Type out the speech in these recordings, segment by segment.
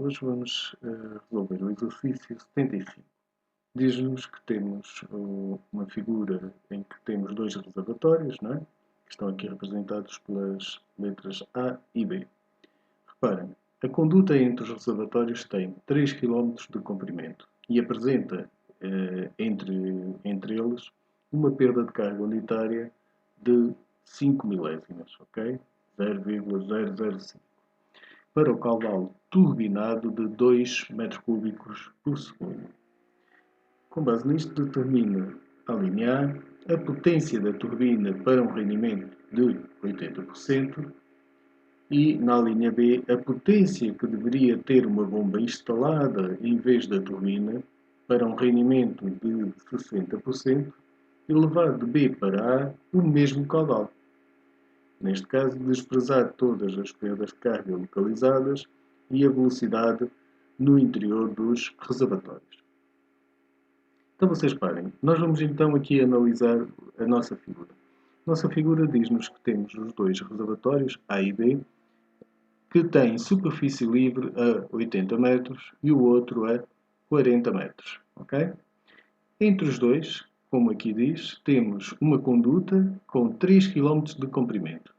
Hoje vamos resolver o exercício 75. Diz-nos que temos uma figura em que temos dois reservatórios, não é? Que estão aqui representados pelas letras A e B. Reparem, a conduta entre os reservatórios tem 3 km de comprimento e apresenta entre eles uma perda de carga unitária de 5 milésimas, ok? 0,005. Para o caudal turbinado de 2 m3 por segundo. Com base nisto, determina a linha A potência da turbina para um rendimento de 80% e, na linha B, a potência que deveria ter uma bomba instalada em vez da turbina para um rendimento de 60% e levar de B para A o mesmo caudal. Neste caso, desprezar todas as perdas de carga localizadas e a velocidade no interior dos reservatórios. Então vocês parem. Nós vamos então aqui analisar a nossa figura. A nossa figura diz-nos que temos os dois reservatórios, A e B, que têm superfície livre a 80 metros e o outro a 40 metros. Okay? Entre os dois, como aqui diz, temos uma conduta com 3 km de comprimento.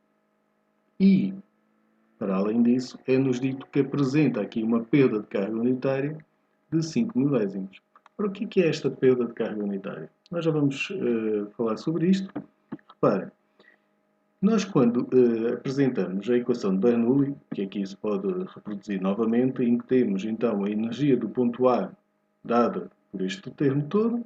E, para além disso, é-nos dito que apresenta aqui uma perda de carga unitária de 5 milésimos. Ora, o que é esta perda de carga unitária? Nós já vamos falar sobre isto. Reparem, nós quando apresentamos a equação de Bernoulli, que aqui se pode reproduzir novamente, em que temos então a energia do ponto A dada por este termo todo,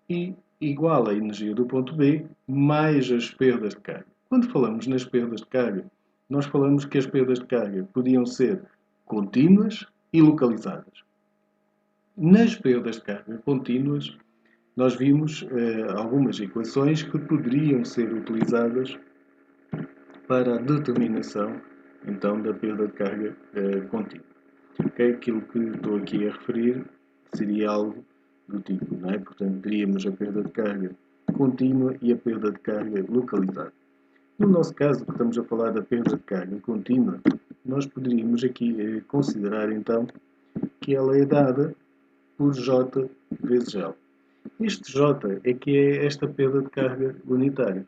e igual à energia do ponto B, mais as perdas de carga. Quando falamos nas perdas de carga, nós falamos que as perdas de carga podiam ser contínuas e localizadas. Nas perdas de carga contínuas, nós vimos algumas equações que poderiam ser utilizadas para a determinação então da perda de carga contínua. Okay? Aquilo que estou aqui a referir seria algo do tipo, não é? Portanto, teríamos a perda de carga contínua e a perda de carga localizada. No nosso caso, que estamos a falar da perda de carga contínua, nós poderíamos aqui considerar então que ela é dada por J vezes L. Este J é que é esta perda de carga unitária.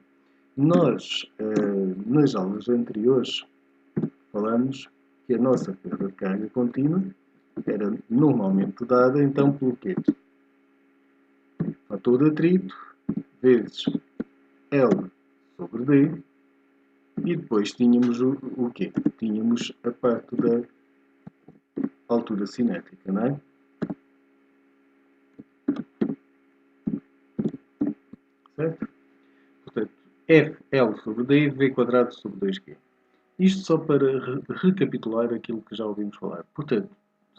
Nós, nas aulas anteriores, falamos que a nossa perda de carga contínua era normalmente dada então pelo quê? Fator de atrito vezes L sobre D e depois tínhamos o quê? Tínhamos a parte da altura cinética, não é? Certo? Portanto, FL sobre D, V quadrado sobre 2Q. Isto só para recapitular aquilo que já ouvimos falar. Portanto,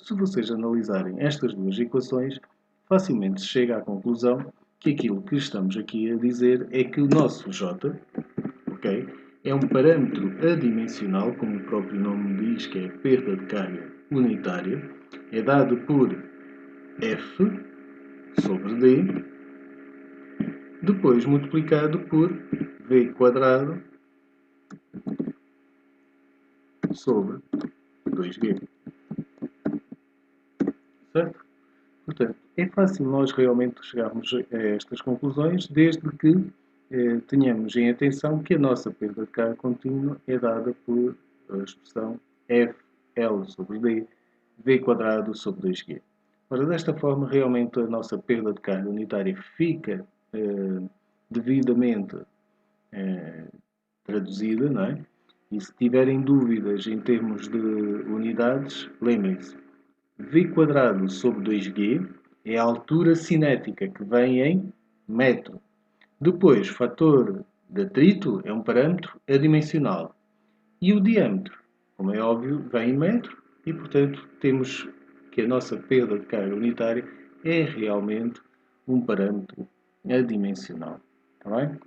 se vocês analisarem estas duas equações, facilmente se chega à conclusão que aquilo que estamos aqui a dizer é que o nosso J, okay, é um parâmetro adimensional, como o próprio nome diz, que é a perda de carga unitária, é dado por F sobre D, depois multiplicado por V quadrado sobre 2G. Certo? Portanto, é fácil nós realmente chegarmos a estas conclusões, desde que tenhamos em atenção que a nossa perda de carga contínua é dada por a expressão FL sobre D, V quadrado sobre 2G. Ora, desta forma, realmente a nossa perda de carga unitária fica devidamente traduzida, não é? E se tiverem dúvidas em termos de unidades, lembrem-se, V quadrado sobre 2G é a altura cinética que vem em metro. Depois, fator de atrito é um parâmetro adimensional. E o diâmetro, como é óbvio, vem em metro e, portanto, temos que a nossa perda de carga unitária é realmente um parâmetro adimensional. Está bem?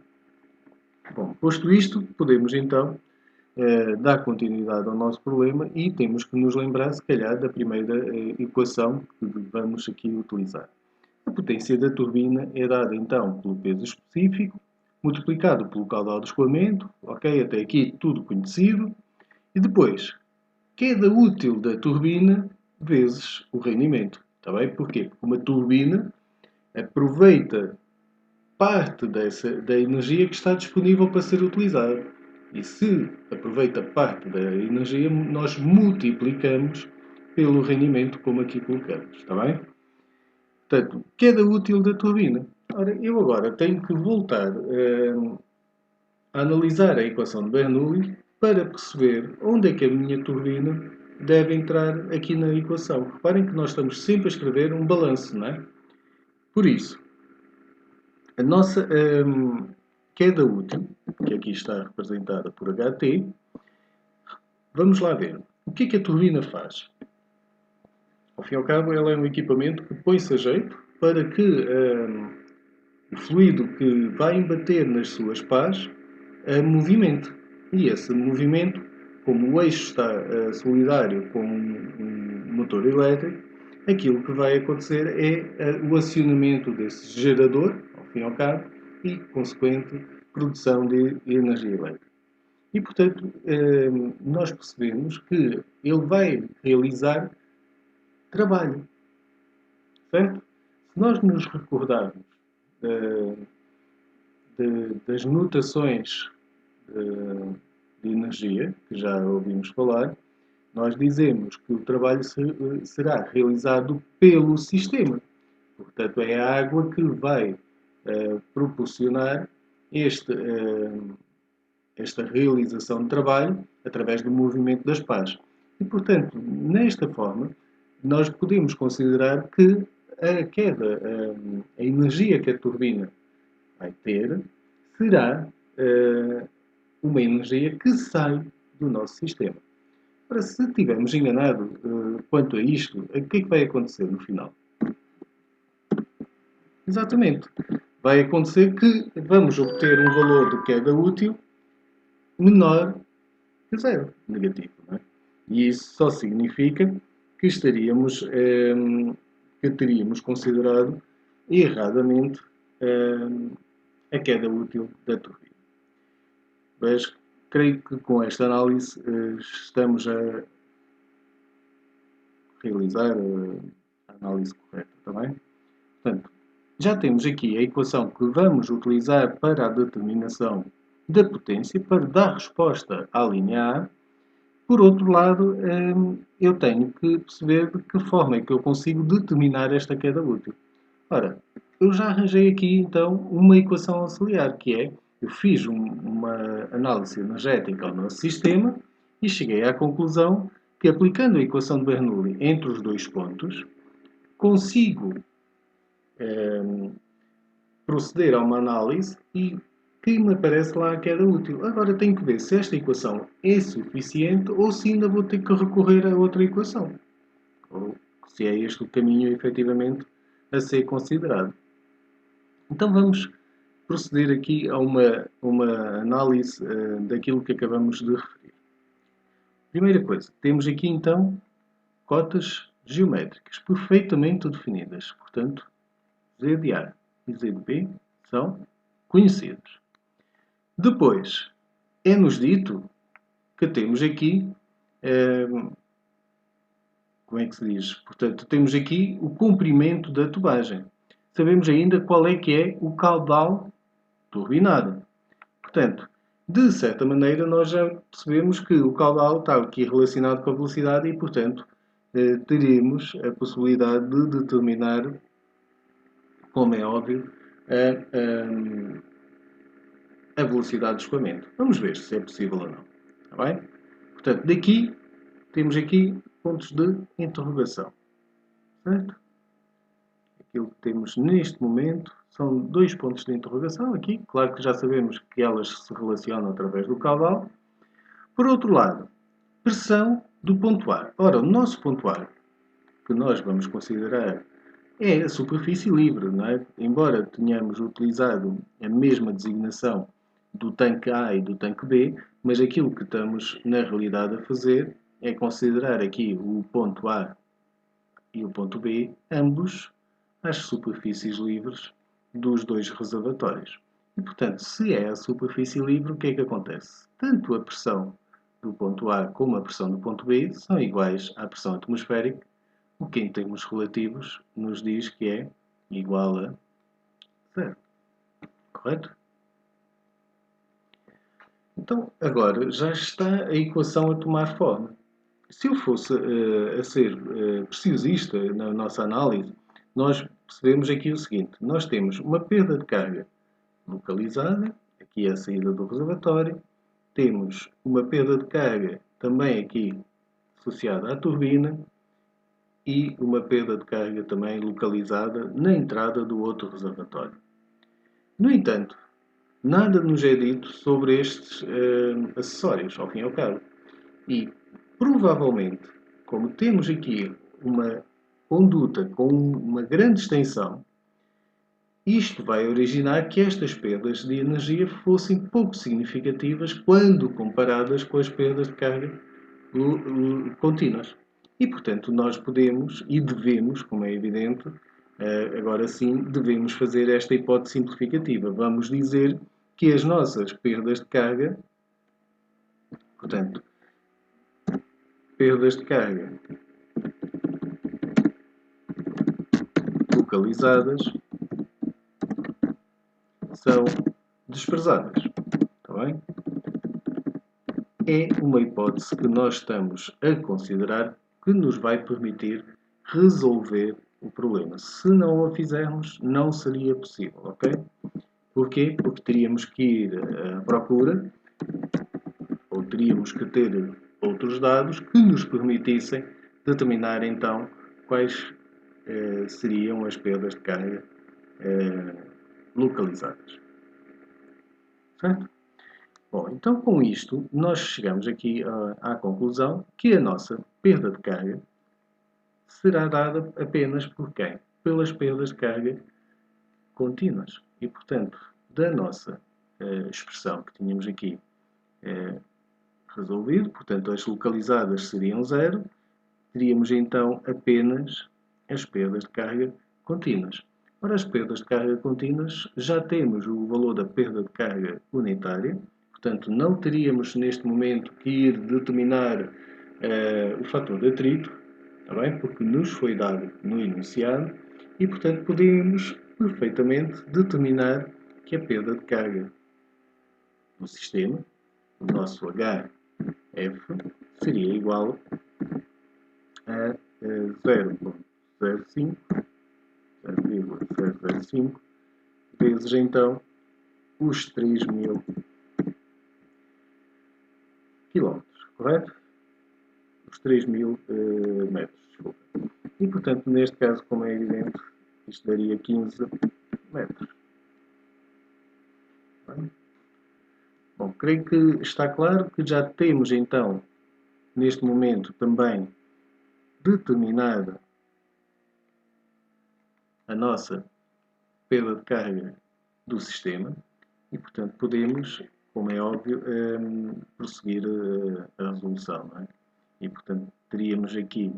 Bom, posto isto, podemos então dar continuidade ao nosso problema e temos que nos lembrar, se calhar, da primeira equação que vamos aqui utilizar. A potência da turbina é dada então pelo peso específico, multiplicado pelo caudal de escoamento, ok? Até aqui tudo conhecido. E depois, queda útil da turbina vezes o rendimento. Está bem? Porquê? Porque uma turbina aproveita parte da energia que está disponível para ser utilizada. E se aproveita parte da energia, nós multiplicamos pelo rendimento, como aqui colocamos. Está bem? Portanto, queda útil da turbina. Ora, eu agora tenho que voltar a analisar a equação de Bernoulli para perceber onde é que a minha turbina deve entrar aqui na equação. Reparem que nós estamos sempre a escrever um balanço, não é? Por isso, a nossa queda útil, que aqui está representada por HT, vamos lá ver. O que é que a turbina faz? Ao fim e ao cabo, ela é um equipamento que põe-se a jeito para que o fluido que vai embater nas suas pás movimente. E esse movimento, como o eixo está solidário com um motor elétrico, aquilo que vai acontecer é o acionamento desse gerador, ao fim e ao cabo, e consequente produção de energia elétrica. E, portanto, nós percebemos que ele vai realizar trabalho, certo? Se nós nos recordarmos das notações de energia, que já ouvimos falar, nós dizemos que o trabalho será realizado pelo sistema. Portanto, é a água que vai proporcionar esta realização de trabalho através do movimento das pás. E, portanto, nesta forma, nós podemos considerar que a queda, a energia que a turbina vai ter, será uma energia que sai do nosso sistema. Ora, se estivermos enganados quanto a isto, o que é que vai acontecer no final? Exatamente. Vai acontecer que vamos obter um valor de queda útil menor que zero, negativo. Não é? E isso só significa que que teríamos considerado erradamente a queda útil da turbina. Mas creio que com esta análise estamos a realizar a análise correta, está bem? Portanto, já temos aqui a equação que vamos utilizar para a determinação da potência, para dar resposta à linha A. Por outro lado, eu tenho que perceber de que forma é que eu consigo determinar esta queda útil. Ora, eu já arranjei aqui então uma equação auxiliar, que é, eu fiz uma análise energética ao nosso sistema e cheguei à conclusão que aplicando a equação de Bernoulli entre os dois pontos, consigo proceder a uma análise e que me aparece lá a queda útil. Agora tenho que ver se esta equação é suficiente ou se ainda vou ter que recorrer a outra equação. Ou se é este o caminho efetivamente a ser considerado. Então vamos proceder aqui a uma análise daquilo que acabamos de referir. Primeira coisa, temos aqui então cotas geométricas perfeitamente definidas. Portanto, Z de A e Z de B são conhecidos. Depois, é-nos dito que temos aqui, como é que se diz? Portanto, temos aqui o comprimento da tubagem. Sabemos ainda qual é que é o caudal turbinado. Portanto, de certa maneira, nós já percebemos que o caudal está aqui relacionado com a velocidade e, portanto, teremos a possibilidade de determinar, como é óbvio, a velocidade de escoamento. Vamos ver se é possível ou não. Está bem? Portanto, daqui, temos aqui pontos de interrogação. Certo? Aquilo que temos neste momento são dois pontos de interrogação aqui. Claro que já sabemos que elas se relacionam através do caudal. Por outro lado, pressão do ponto A. Ora, o nosso ponto A, que nós vamos considerar, é a superfície livre, não é? Embora tenhamos utilizado a mesma designação do tanque A e do tanque B, mas aquilo que estamos na realidade a fazer é considerar aqui o ponto A e o ponto B, ambos as superfícies livres dos dois reservatórios. E, portanto, se é a superfície livre, o que é que acontece? Tanto a pressão do ponto A como a pressão do ponto B são iguais à pressão atmosférica, o que em termos relativos nos diz que é igual a zero. Correto? Então, agora já está a equação a tomar forma. Se eu fosse a ser precisista na nossa análise, nós percebemos aqui o seguinte: nós temos uma perda de carga localizada, aqui é a saída do reservatório, temos uma perda de carga também aqui associada à turbina e uma perda de carga também localizada na entrada do outro reservatório. No entanto, nada nos é dito sobre estes acessórios, ao fim e ao cabo. E, provavelmente, como temos aqui uma conduta com uma grande extensão, isto vai originar que estas perdas de energia fossem pouco significativas quando comparadas com as perdas de carga contínuas. E, portanto, nós podemos e devemos, como é evidente, agora sim, devemos fazer esta hipótese simplificativa. Vamos dizer que as nossas perdas de carga, portanto, perdas de carga localizadas são desprezadas. Está bem? É uma hipótese que nós estamos a considerar que nos vai permitir resolver o problema. Se não a fizermos, não seria possível, ok? Porquê? Porque teríamos que ir à procura, ou teríamos que ter outros dados que nos permitissem determinar então quais seriam as perdas de carga localizadas. Certo? Bom, então com isto nós chegamos aqui à conclusão que a nossa perda de carga será dada apenas por quem? Pelas perdas de carga contínuas. E, portanto, da nossa expressão que tínhamos aqui resolvido, portanto, as localizadas seriam zero, teríamos então apenas as perdas de carga contínuas. Para as perdas de carga contínuas, já temos o valor da perda de carga unitária, portanto, não teríamos neste momento que ir determinar o fator de atrito, está bem? Porque nos foi dado no enunciado e, portanto, podemos perfeitamente determinar que a perda de carga do sistema, o nosso HF, seria igual a 0,005 vezes então os 3.000 km, correto? Os 3.000 metros, desculpa. E portanto, neste caso, como é evidente, isto daria 15 metros. Bem? Bom, creio que está claro que já temos então, neste momento, também determinada a nossa perda de carga do sistema e, portanto, podemos, como é óbvio, prosseguir a resolução. Não é? E, portanto, teríamos aqui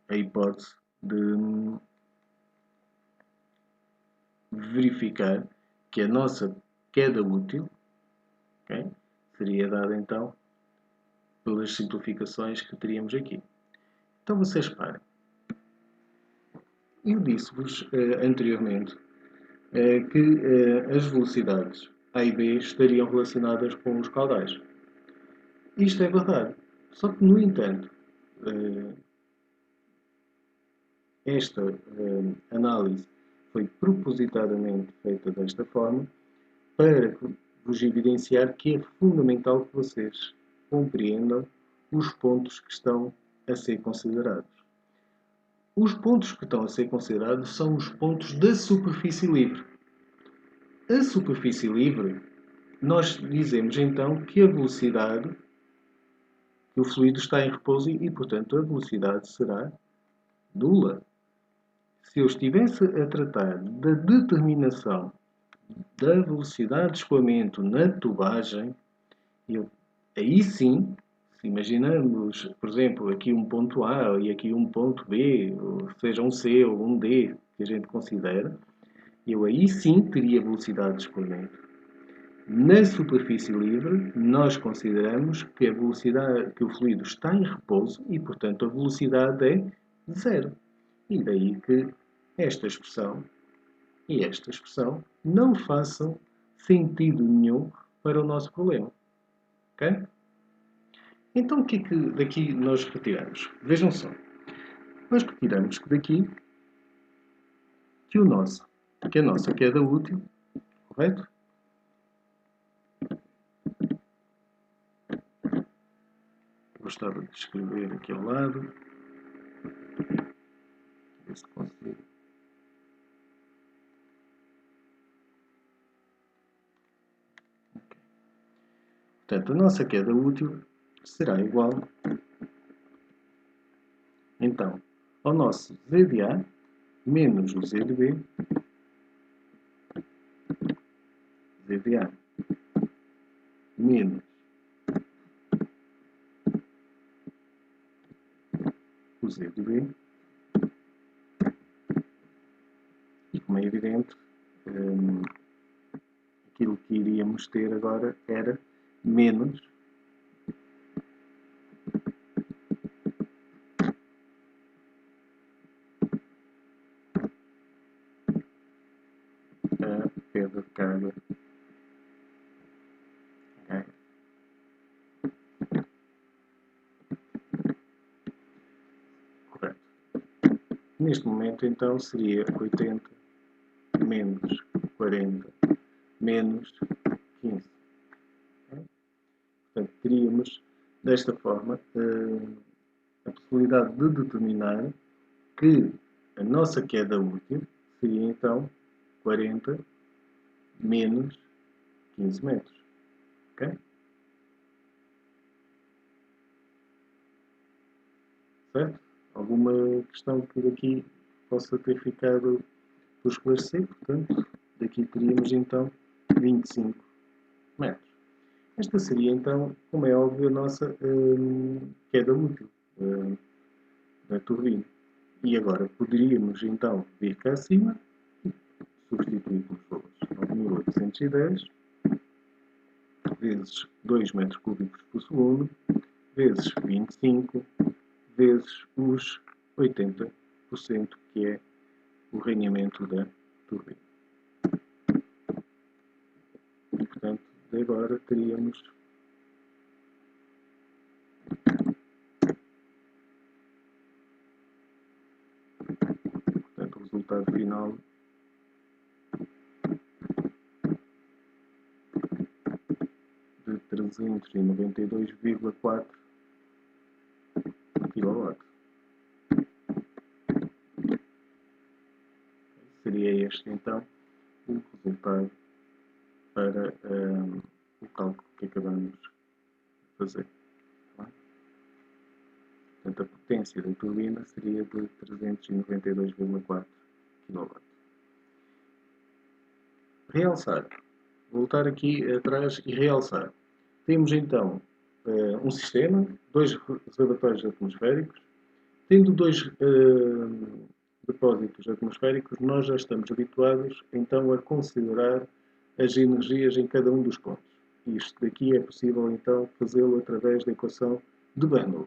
a hipótese de verificar que a nossa queda útil, okay, seria dada então pelas simplificações que teríamos aqui. Então vocês reparem, eu disse-vos anteriormente que as velocidades A e B estariam relacionadas com os caudais. Isto é verdade, só que no entanto esta análise foi propositadamente feita desta forma para vos evidenciar que é fundamental que vocês compreendam os pontos que estão a ser considerados. Os pontos que estão a ser considerados são os pontos da superfície livre. A superfície livre, nós dizemos então que a velocidade, que o fluido está em repouso e, portanto, a velocidade será nula. Se eu estivesse a tratar da determinação da velocidade de escoamento na tubagem, aí sim, se imaginamos, por exemplo, aqui um ponto A e aqui um ponto B, ou seja, um C ou um D, que a gente considera, eu aí sim teria velocidade de escoamento. Na superfície livre, nós consideramos que a velocidade, que o fluido está em repouso e, portanto, a velocidade é zero. E daí que esta expressão e esta expressão não façam sentido nenhum para o nosso problema. Ok? Então, o que é que daqui nós retiramos? Vejam só. Nós retiramos que daqui que a nossa queda útil, correto? Gostava de escrever aqui ao lado. Ver se consigo. Portanto, a nossa queda útil será igual, então, ao nosso Z de A menos o Z de B, Z de A menos o Z de B, e como é evidente, aquilo que iríamos ter agora era menos a perda de carga. Okay. Correto. Neste momento, então, seria 80 menos 40 menos 15. Okay? Portanto, teríamos, desta forma, a possibilidade de determinar que a nossa queda útil seria, então, 40 menos 15 metros. Ok? Certo? Alguma questão que daqui possa ter ficado por esclarecer? Portanto, daqui teríamos então 25 metros. Esta seria então, como é óbvio, a nossa queda útil da turbina. E agora poderíamos então vir cá acima e substituir pelos valores. 9.810 vezes 2 metros cúbicos por segundo vezes 25 vezes os 80%, que é o rendimento da turbina. E, portanto, de agora teríamos o resultado final de 392,4 kW. Seria este, então, o resultado para o cálculo que acabamos de fazer. Portanto, a potência da turbina seria de 392,4 kW. Realçar. Voltar aqui atrás e realçar. Temos então um sistema, dois reservatórios atmosféricos. Tendo dois depósitos atmosféricos, nós já estamos habituados então a considerar as energias em cada um dos pontos. Isto daqui é possível então fazê-lo através da equação de Bernoulli.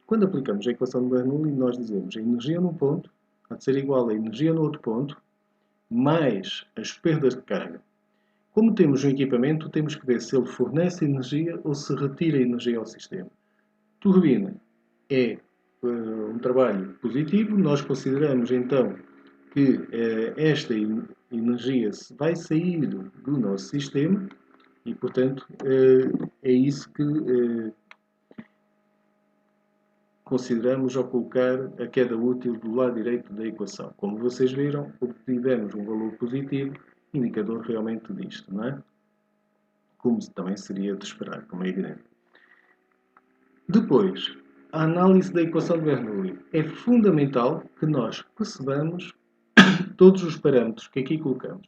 Quando aplicamos a equação de Bernoulli, nós dizemos a energia num ponto há de ser igual à energia no outro ponto mais as perdas de carga. Como temos um equipamento, temos que ver se ele fornece energia ou se retira energia ao sistema. Turbina é um trabalho positivo. Nós consideramos então que esta energia vai sair do nosso sistema e, portanto, é isso que consideramos ao colocar a queda útil do lado direito da equação. Como vocês viram, obtivemos um valor positivo, indicador realmente disto, não é? Como também seria de esperar, como é evidente. Depois, a análise da equação de Bernoulli. É fundamental que nós percebamos todos os parâmetros que aqui colocamos.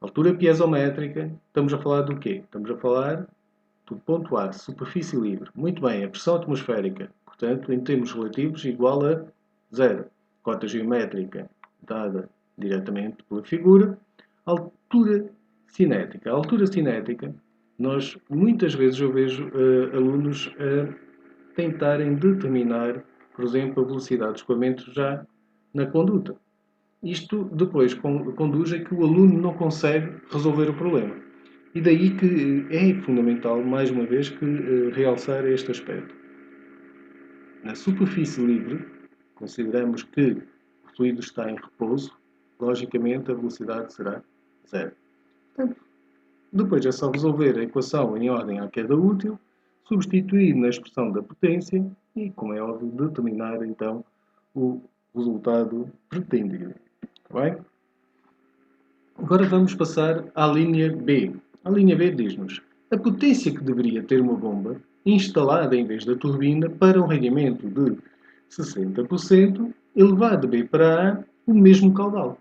Altura piezométrica, estamos a falar do quê? Estamos a falar do ponto A, superfície livre. Muito bem, a pressão atmosférica, portanto, em termos relativos, igual a zero. Cota geométrica dada diretamente pela figura. Altura cinética. A altura cinética, nós muitas vezes eu vejo alunos a tentarem determinar, por exemplo, a velocidade do escoamento já na conduta. Isto depois conduz a que o aluno não consegue resolver o problema. E daí que é fundamental, mais uma vez, que realçar este aspecto. Na superfície livre, consideramos que o fluido está em repouso, logicamente a velocidade será zero. Portanto, depois é só resolver a equação em ordem à queda útil, substituir na expressão da potência e, como é óbvio, determinar então o resultado pretendido. Está bem? Agora vamos passar à linha B. A linha B diz-nos a potência que deveria ter uma bomba instalada em vez da turbina para um rendimento de 60% elevado de B para A o mesmo caudal.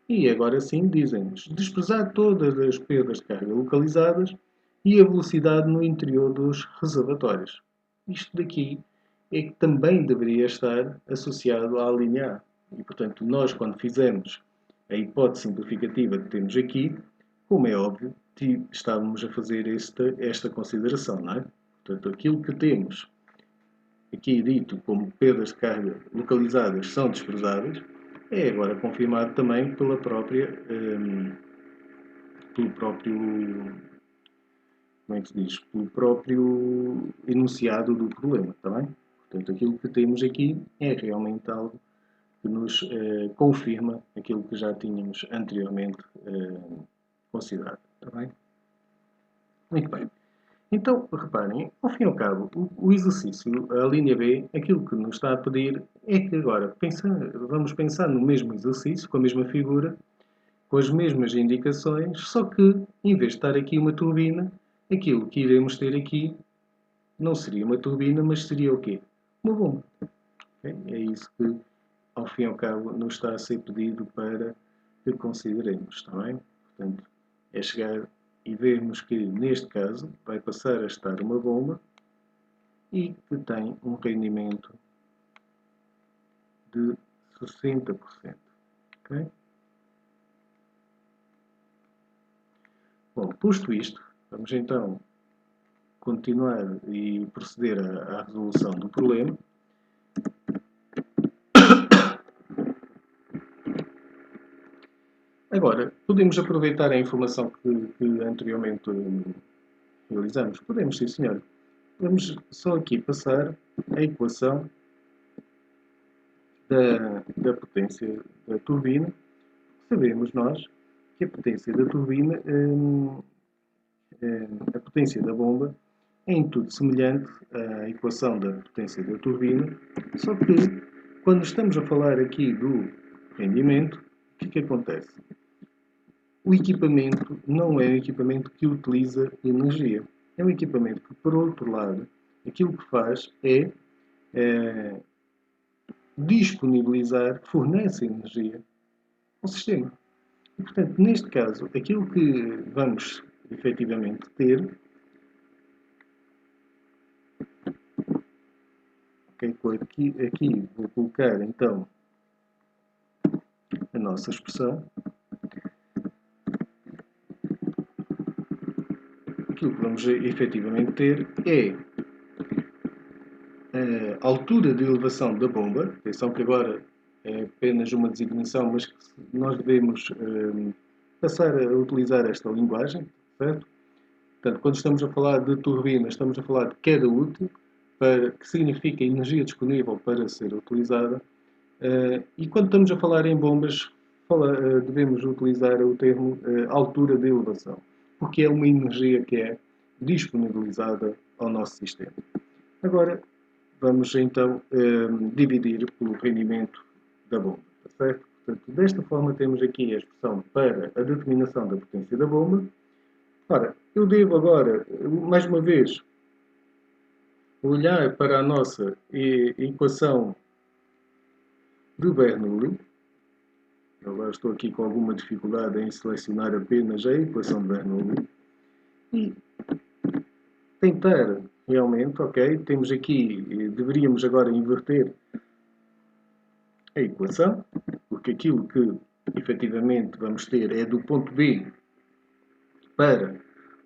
E agora sim dizem-nos desprezar todas as perdas de carga localizadas e a velocidade no interior dos reservatórios. Isto daqui é que também deveria estar associado à linha A. E, portanto, nós, quando fizemos a hipótese simplificativa que temos aqui, como é óbvio, estávamos a fazer esta consideração, não é? Portanto, aquilo que temos aqui dito como perdas de carga localizadas são desprezadas, é agora confirmado também pelo próprio, como é que se diz? Pelo próprio enunciado do problema, está bem? Portanto, aquilo que temos aqui é realmente algo que nos confirma aquilo que já tínhamos anteriormente considerado, está bem? Muito bem. Então, reparem, ao fim e ao cabo, o exercício, a linha B, aquilo que nos está a pedir é que agora vamos pensar no mesmo exercício, com a mesma figura, com as mesmas indicações, só que, em vez de estar aqui uma turbina, aquilo que iremos ter aqui não seria uma turbina, mas seria o quê? Uma bomba. Okay? É isso que, ao fim e ao cabo, nos está a ser pedido para que consideremos, está bem? Portanto, é chegar e vermos que, neste caso, vai passar a estar uma bomba e que tem um rendimento de 60%. Okay? Bom, posto isto, vamos então continuar e proceder à resolução do problema. Agora, podemos aproveitar a informação que anteriormente realizamos? Podemos, sim senhor. Vamos só aqui passar a equação da potência da turbina. Sabemos nós que a potência da turbina, a potência da bomba, é em tudo semelhante à equação da potência da turbina, só que quando estamos a falar aqui do rendimento, o que acontece? O equipamento não é um equipamento que utiliza energia. É um equipamento que, por outro lado, aquilo que faz é disponibilizar, fornece energia ao sistema. E, portanto, neste caso, aquilo que vamos efetivamente ter, aqui vou colocar então a nossa expressão. Aquilo que vamos efetivamente ter é a altura de elevação da bomba. Atenção que agora é apenas uma designação, mas que nós devemos passar a utilizar esta linguagem, certo? Portanto, quando estamos a falar de turbina, estamos a falar de queda útil, que significa energia disponível para ser utilizada. E quando estamos a falar em bombas, devemos utilizar o termo altura de elevação, porque é uma energia que é disponibilizada ao nosso sistema. Agora, vamos então dividir pelo rendimento da bomba, certo? Portanto, desta forma temos aqui a expressão para a determinação da potência da bomba. Ora, eu devo agora, mais uma vez, olhar para a nossa equação de Bernoulli. Agora estou aqui com alguma dificuldade em selecionar apenas a equação de Bernoulli. E tentar realmente, ok, temos aqui, deveríamos agora inverter a equação, porque aquilo que efetivamente vamos ter é do ponto B para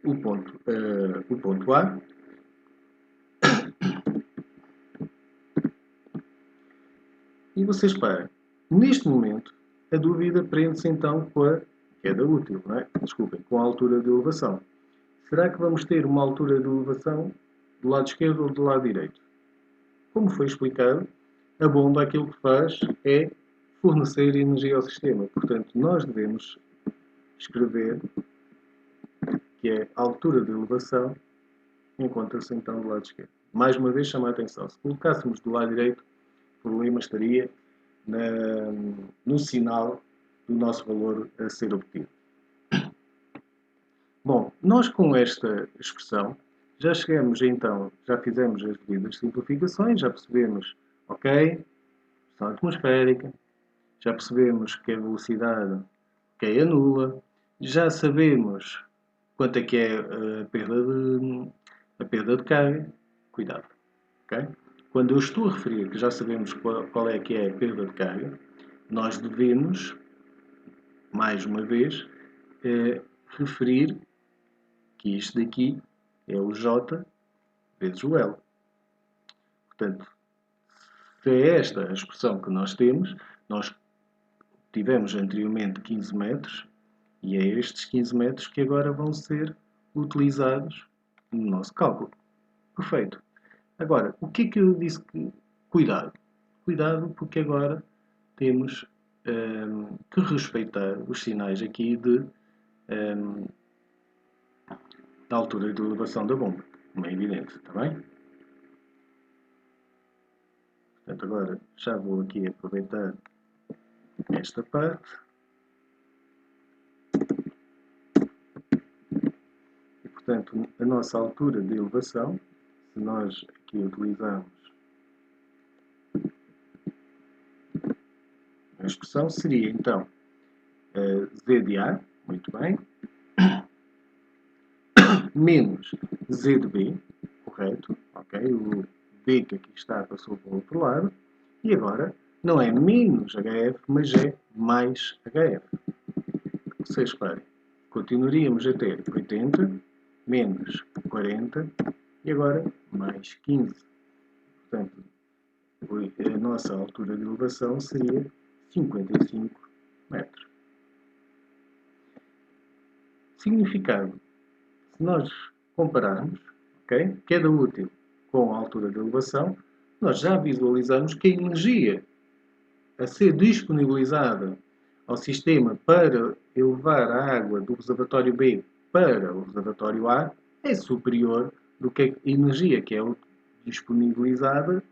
o ponto A. E vocês reparem, neste momento, a dúvida prende-se então com a queda útil, não é? Desculpem, com a altura de elevação. Será que vamos ter uma altura de elevação do lado esquerdo ou do lado direito? Como foi explicado, a bomba aquilo que faz é fornecer energia ao sistema. Portanto, nós devemos escrever que a altura de elevação encontra-se então do lado esquerdo. Mais uma vez, chama a atenção. Se colocássemos do lado direito, o problema estaria no sinal do nosso valor a ser obtido. Bom, nós com esta expressão já chegamos então, já fizemos as devidas simplificações, já percebemos, ok, pressão atmosférica, já percebemos que a velocidade é nula, já sabemos quanto é que é a perda de carga, cuidado, ok? Quando eu estou a referir que já sabemos qual é que é a perda de carga, nós devemos, mais uma vez, referir que isto daqui é o J vezes o L. Portanto, se é esta a expressão que nós temos, nós tivemos anteriormente 15 metros e é estes 15 metros que agora vão ser utilizados no nosso cálculo. Perfeito. Agora, o que é que eu disse que... Cuidado. Cuidado porque agora temos que respeitar os sinais aqui da altura de elevação da bomba, como é evidente, está bem? Portanto, agora já vou aqui aproveitar esta parte. E, portanto, a nossa altura de elevação, se nós aqui utilizarmos a expressão, seria então Z de A, muito bem, menos Z de B, correto, ok? O B que aqui está passou para o outro lado, e agora não é menos HF, mas é mais HF. Vocês reparem, continuaríamos a ter 80 menos 40 e agora mais 15. Portanto, a nossa altura de elevação seria 55 metros. Significado: se nós compararmos, okay, queda útil com a altura de elevação, nós já visualizamos que a energia a ser disponibilizada ao sistema para elevar a água do reservatório B para o reservatório A é superior do que a energia que é disponibilizada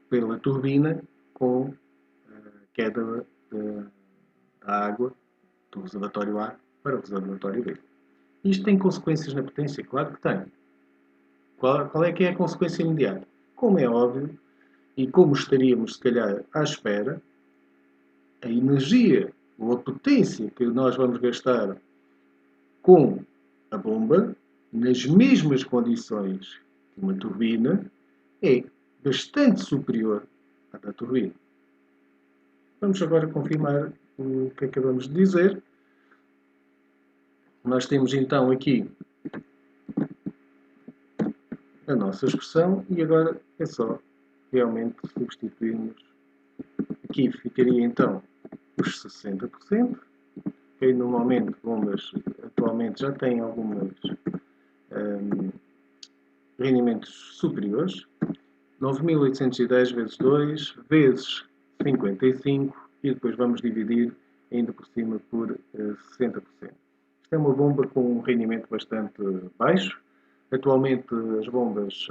pela turbina com a queda da água do reservatório A para o reservatório B. Isto tem consequências na potência? Claro que tem. Qual é que é a consequência imediata? Como é óbvio, e como estaríamos, se calhar, à espera, a energia ou a potência que nós vamos gastar com a bomba, nas mesmas condições que uma turbina, é bastante superior à da turbina. Vamos agora confirmar o que acabamos de dizer. Nós temos então aqui a nossa expressão e agora é só realmente substituirmos. Aqui ficaria então os 60%. Okay? Normalmente, bombas atualmente já têm alguns rendimentos superiores. 9.810 vezes 2 vezes 55 e depois vamos dividir ainda por cima por 60%. Isto é uma bomba com um rendimento bastante baixo. Atualmente as bombas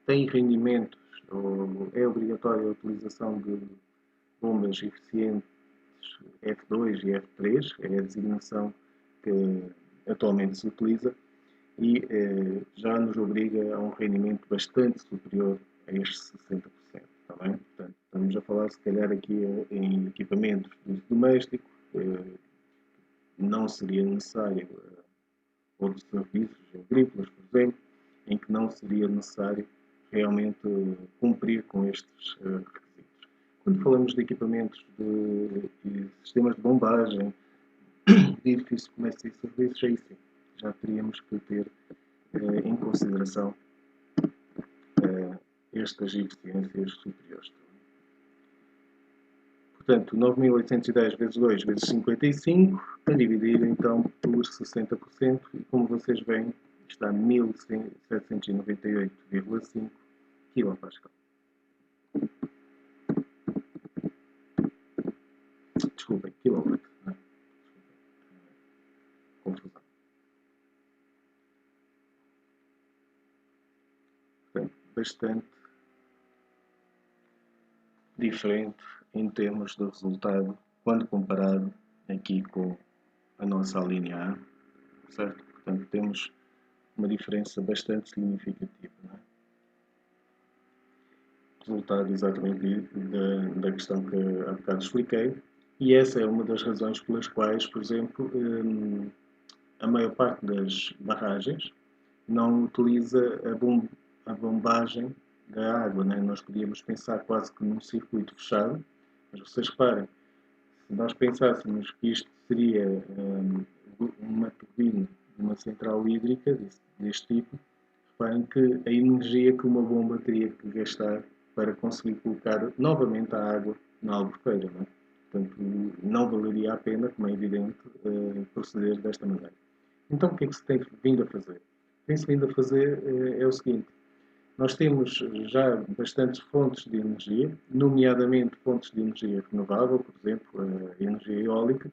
têm rendimentos, ou é obrigatória a utilização de bombas eficientes F2 e F3, é a designação que atualmente se utiliza, e já nos obriga a um rendimento bastante superior a estes 60%. Está bem? Portanto, estamos a falar, se calhar, aqui em equipamentos de uso doméstico, não seria necessário, ou de serviços agrícolas, por exemplo, em que não seria necessário realmente cumprir com estes requisitos. Quando falamos de equipamentos de sistemas de bombagem, edifícios, comércio e serviços, aí sim, já teríamos que ter em consideração estas eficiências superiores. Portanto, 9.810 vezes 2 vezes 55, a dividir então por 60%, e como vocês veem, está 1798,5 kPa. Desculpem, kW. Confusão. Portanto, bastante diferente em termos de resultado quando comparado aqui com a nossa linha A, certo? Portanto, temos uma diferença bastante significativa, não é? Resultado exatamente da questão que há bocado expliquei, e essa é uma das razões pelas quais, por exemplo, a maior parte das barragens não utiliza a bombagem da água, né? Nós podíamos pensar quase que num circuito fechado, mas vocês reparem, se nós pensássemos que isto seria uma turbina de uma central hídrica deste tipo, reparem que a energia que uma bomba teria que gastar para conseguir colocar novamente a água na albufeira, não é? Portanto, não valeria a pena, como é evidente, proceder desta maneira. Então, o que é que se tem vindo a fazer? Tem-se vindo a fazer é o seguinte: nós temos já bastantes fontes de energia, nomeadamente fontes de energia renovável, por exemplo, a energia eólica,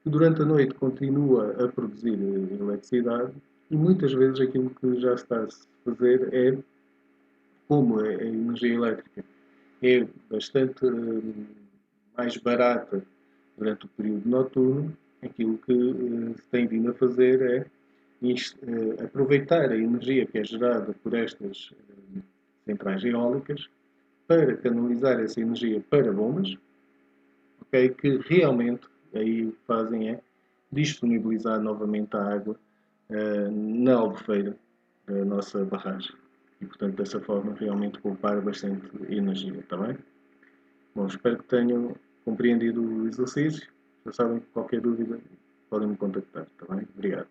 que durante a noite continua a produzir eletricidade, e muitas vezes aquilo que já está a se fazer é, como a energia elétrica é bastante mais barata durante o período noturno, aquilo que se tem vindo a fazer é aproveitar a energia que é gerada por estas centrais eólicas para canalizar essa energia para bombas, okay, que realmente aí o que fazem é disponibilizar novamente a água na albufeira da nossa barragem. E, portanto, dessa forma, realmente poupar bastante energia, está bem? Bom, espero que tenham compreendido o exercício. Já sabem que qualquer dúvida podem me contactar, está bem? Obrigado.